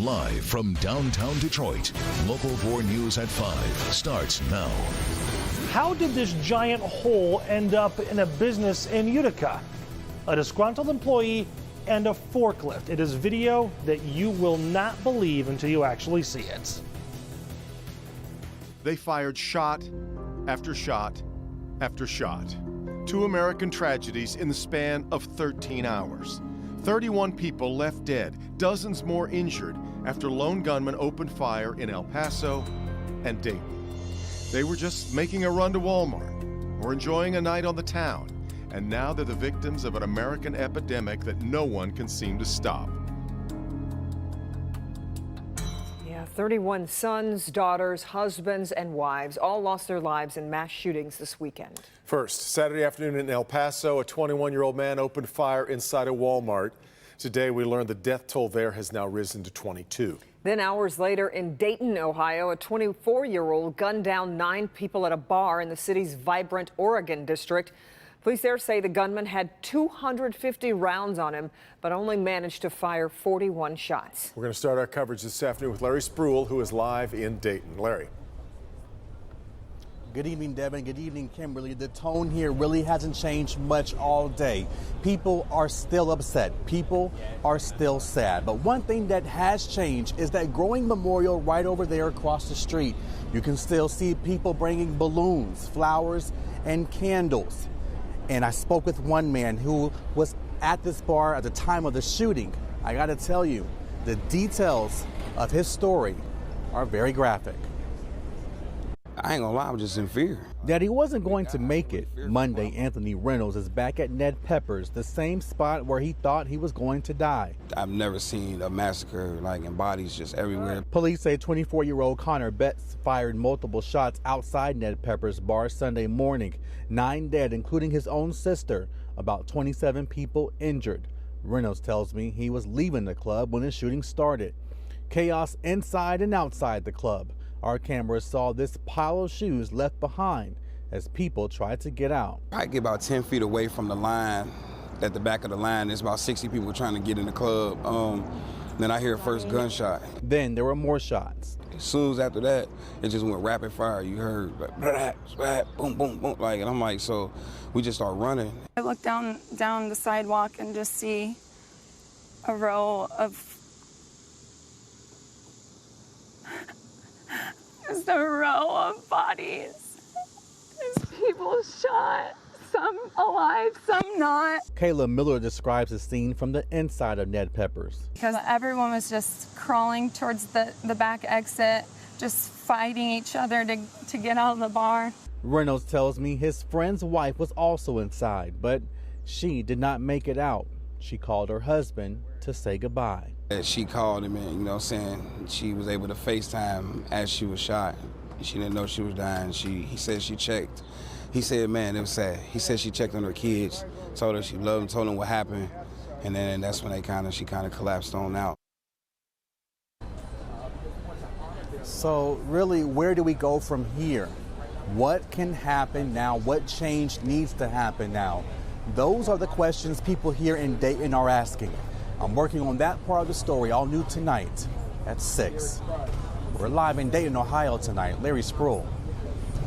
Live from downtown Detroit, Local 4 News at 5 starts now. How did this giant hole end up in a business in Utica? A disgruntled employee and a forklift. It is video that you will not believe until you actually see it. They fired shot after shot after shot. 2 American tragedies in the span of 13 hours. 31 people left dead, dozens more injured after lone gunmen opened fire in El Paso and Dayton. They were just making a run to Walmart or enjoying a night on the town, and now they're the victims of an American epidemic that no one can seem to stop. 31 sons, daughters, husbands, and wives all lost their lives in mass shootings this weekend. First, Saturday afternoon in El Paso, a 21-year-old man opened fire inside a Walmart. Today, we learned the death toll there has now risen to 22. Then hours later in Dayton, Ohio, a 24-year-old gunned down 9 people at a bar in the city's vibrant Oregon district. Police there say the gunman had 250 rounds on him, but only managed to fire 41 shots. We're going to start our coverage this afternoon with Larry Spruill, who is live in Dayton. Larry. Good evening, Devin. Good evening, Kimberly. The tone here really hasn't changed much all day. People are still upset. People are still sad. But one thing that has changed is that growing memorial right over there across the street. You can still see people bringing balloons, flowers, and candles. And I spoke with one man who was at this bar at the time of the shooting. I got to tell you, the details of his story are very graphic. I ain't gonna lie, I'm just in fear. That he wasn't going to make it. Monday, Anthony Reynolds is back at Ned Pepper's, the same spot where he thought he was going to die. I've never seen a massacre like in bodies just everywhere. Police say 24-year-old Connor Betts fired multiple shots outside Ned Pepper's bar Sunday morning. 9 dead, including his own sister. About 27 people injured. Reynolds tells me he was leaving the club when the shooting started. Chaos inside and outside the club. Our cameras saw this pile of shoes left behind as people tried to get out. I get about 10 feet away from the line. At the back of the line, there's about 60 people trying to get in the club. Then I hear a first gunshot. Then there were more shots. As soon as after that, it just went rapid fire. You heard like, boom, boom, boom, like, and I'm like, so we just start running. I look down the sidewalk and just see a row of just a row of bodies. There's people shot, some alive, some not. Kayla Miller describes the scene from the inside of Ned Pepper's. Because everyone was just crawling towards the back exit, just fighting each other to get out of the bar. Reynolds tells me his friend's wife was also inside, but she did not make it out. She called her husband to say goodbye. She called him in, you know, saying she was able to FaceTime as she was shot. She didn't know she was dying. He said she checked. He said, man, it was sad. He said she checked on her kids, told her she loved them, told them what happened, and then that's when she kind of collapsed on out. So really, where do we go from here? What can happen now? What change needs to happen now? Those are the questions people here in Dayton are asking. I'm working on that part of the story, all new tonight at 6. We're live in Dayton, Ohio tonight. Larry Spruill,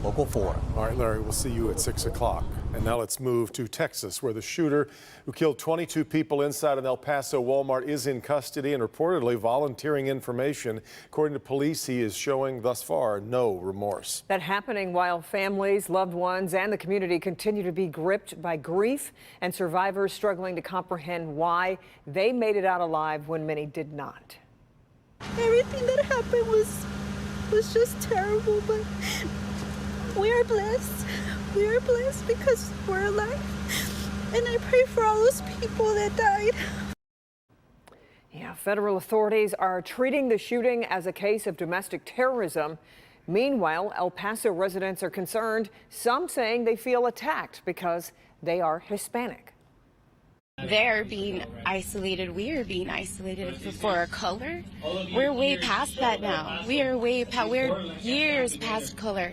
Local 4. All right, Larry, we'll see you at 6 o'clock. And now let's move to Texas, where the shooter who killed 22 people inside an El Paso Walmart is in custody and reportedly volunteering information. According to police, he is showing thus far no remorse. That happening while families, loved ones, and the community continue to be gripped by grief and survivors struggling to comprehend why they made it out alive when many did not. Everything that happened was just terrible, but we are blessed. We are blessed because we're alive. And I pray for all those people that died. Yeah, federal authorities are treating the shooting as a case of domestic terrorism. Meanwhile, El Paso residents are concerned, some saying they feel attacked because they are Hispanic. They're being isolated. We are being isolated for our color. We're way past that now. We're years past color.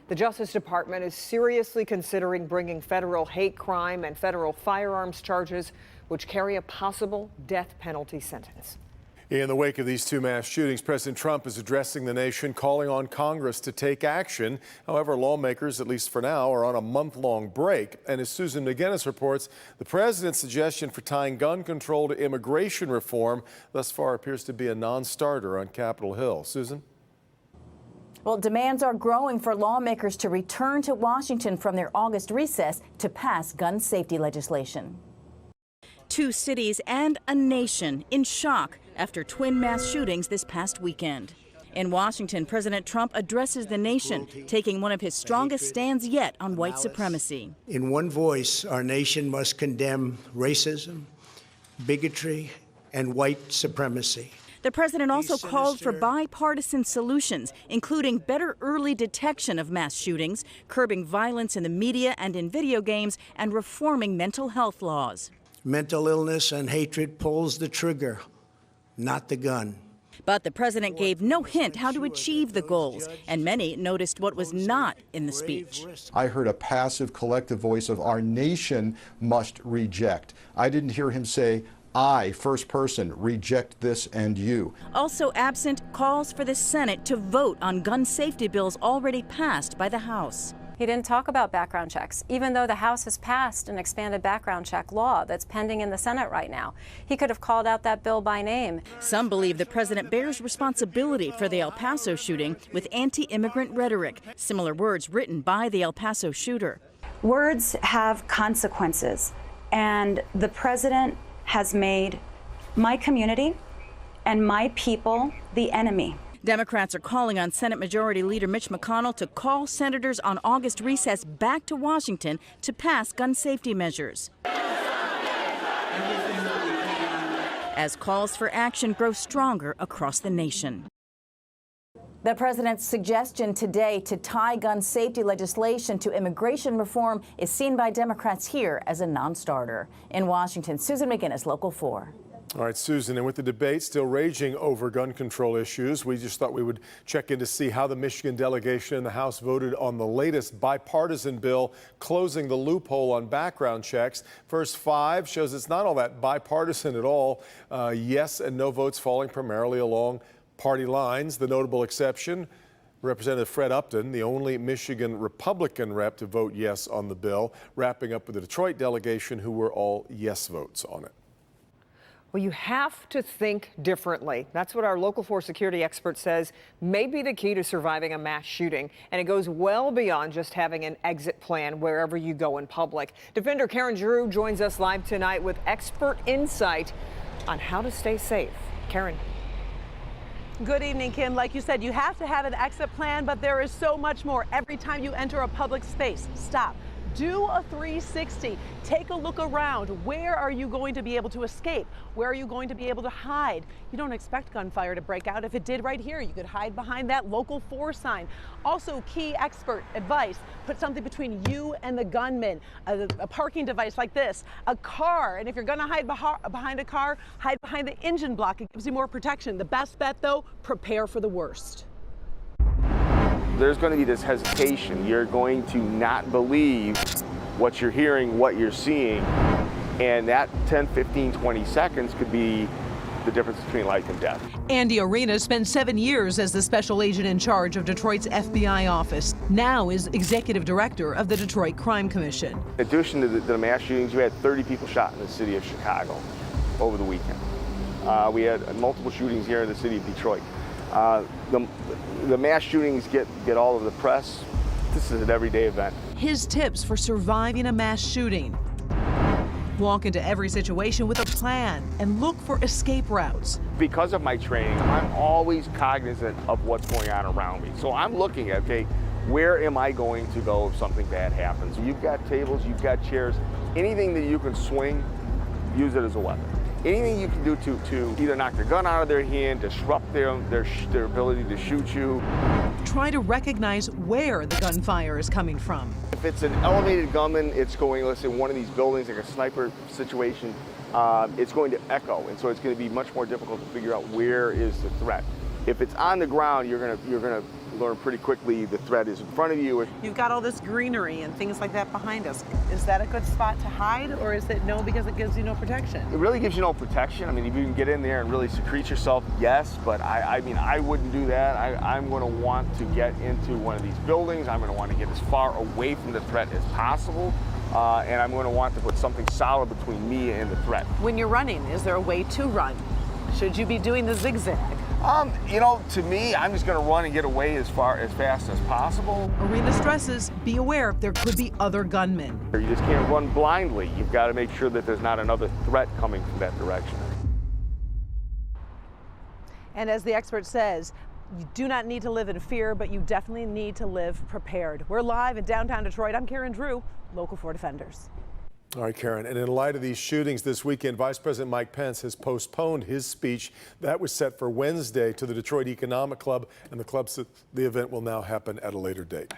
The Justice Department is seriously considering bringing federal hate crime and federal firearms charges, which carry a possible death penalty sentence. In the wake of these two mass shootings, President Trump is addressing the nation, calling on Congress to take action. However, lawmakers, at least for now, are on a month-long break. And as Susan McGinnis reports, the president's suggestion for tying gun control to immigration reform thus far appears to be a non-starter on Capitol Hill. Susan? Well, demands are growing for lawmakers to return to Washington from their August recess to pass gun safety legislation. Two cities and a nation in shock after twin mass shootings this past weekend. In Washington, President Trump addresses the nation, taking one of his strongest stands yet on white supremacy. In one voice, our nation must condemn racism, bigotry, and white supremacy. The president also called for bipartisan solutions, including better early detection of mass shootings, curbing violence in the media and in video games, and reforming mental health laws. Mental illness and hatred pulls the trigger, not the gun. But the president gave no hint how to achieve the goals, and many noticed what was not in the speech. I heard a passive collective voice of our nation must reject. I didn't hear him say, I, first person, reject this and you. Also absent, calls for the Senate to vote on gun safety bills already passed by the House. He didn't talk about background checks, even though the House has passed an expanded background check law that's pending in the Senate right now. He could have called out that bill by name. Some believe the president bears responsibility for the El Paso shooting with anti-immigrant rhetoric, similar words written by the El Paso shooter. Words have consequences, and the president has made my community and my people the enemy. Democrats are calling on Senate Majority Leader Mitch McConnell to call senators on August recess back to Washington to pass gun safety measures. As calls for action grow stronger across the nation. The president's suggestion today to tie gun safety legislation to immigration reform is seen by Democrats here as a non-starter. In Washington, Susan McGinnis, Local 4. All right, Susan, and with the debate still raging over gun control issues, we just thought we would check in to see how the Michigan delegation in the House voted on the latest bipartisan bill closing the loophole on background checks. First 5 shows it's not all that bipartisan at all. Yes and no votes falling primarily along party lines. The notable exception, Representative Fred Upton, the only Michigan Republican rep to vote yes on the bill, wrapping up with the Detroit delegation who were all yes votes on it. Well, you have to think differently. That's what our Local 4 security expert says may be the key to surviving a mass shooting. And it goes well beyond just having an exit plan wherever you go in public. Defender Karen Drew joins us live tonight with expert insight on how to stay safe. Karen. Good evening, Kim. Like you said, you have to have an exit plan, but there is so much more. Every time you enter a public space, stop. Do a 360. Take a look around. Where are you going to be able to escape? Where are you going to be able to hide? You don't expect gunfire to break out. If it did right here, you could hide behind that Local 4 sign. Also, key expert advice, put something between you and the gunman. A parking device like this, a car, and if you're gonna hide behind a car, hide behind the engine block. It gives you more protection. The best bet though, prepare for the worst. There's going to be this hesitation. You're going to not believe what you're hearing, what you're seeing, and that 10, 15, 20 seconds could be the difference between life and death. Andy Arenas spent 7 years as the special agent in charge of Detroit's FBI office. Now is executive director of the Detroit Crime Commission. In addition to the mass shootings, we had 30 people shot in the city of Chicago over the weekend. We had multiple shootings here in the city of Detroit. The mass shootings get all of the press. This is an everyday event. His tips for surviving a mass shooting. Walk into every situation with a plan and look for escape routes. Because of my training, I'm always cognizant of what's going on around me. So I'm looking at, okay, where am I going to go if something bad happens? You've got tables, you've got chairs, anything that you can swing, use it as a weapon. Anything you can do to either knock the gun out of their hand, disrupt their ability to shoot you. Try to recognize where the gunfire is coming from. If it's an elevated gunman, it's going, let's say, one of these buildings, like a sniper situation, it's going to echo, and so it's going to be much more difficult to figure out where is the threat. If it's on the ground, you're gonna learn pretty quickly the threat is in front of you. You've got all this greenery and things like that behind us. Is that a good spot to hide, or is it no because it gives you no protection? It really gives you no protection. I mean, if you can get in there and really secrete yourself, yes, but I mean, I wouldn't do that. I'm going to want to get into one of these buildings. I'm going to want to get as far away from the threat as possible. And I'm going to want to put something solid between me and the threat. When you're running, is there a way to run? Should you be doing the zigzag? You know, to me, I'm just going to run and get away as fast as possible. Arena stresses, be aware there could be other gunmen. You just can't run blindly. You've got to make sure that there's not another threat coming from that direction. And as the expert says, you do not need to live in fear, but you definitely need to live prepared. We're live in downtown Detroit. I'm Karen Drew, Local 4 Defenders. All right, Karen, and in light of these shootings this weekend, Vice President Mike Pence has postponed his speech that was set for Wednesday to the Detroit Economic Club, and the club said the event will now happen at a later date.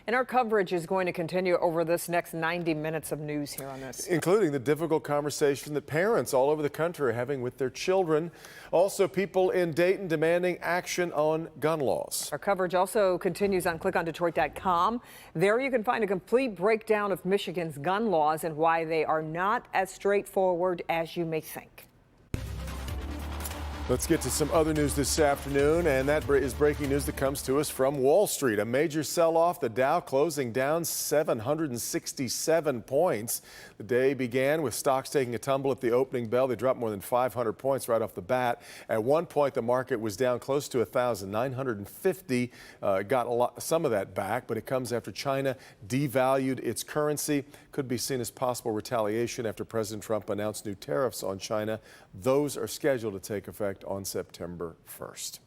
And our coverage is going to continue over this next 90 minutes of news here on this. Including the difficult conversation that parents all over the country are having with their children. Also, people in Dayton demanding action on gun laws. Our coverage also continues on clickondetroit.com. There you can find a complete breakdown of Michigan's gun laws and why they are not as straightforward as you may think. Let's get to some other news this afternoon, and that is breaking news that comes to us from Wall Street. A major sell-off, the Dow closing down 767 points. The day began with stocks taking a tumble at the opening bell. They dropped more than 500 points right off the bat. At one point, the market was down close to 1,950. Got some of that back, but it comes after China devalued its currency. Could be seen as possible retaliation after President Trump announced new tariffs on China. Those are scheduled to take effect on September 1st.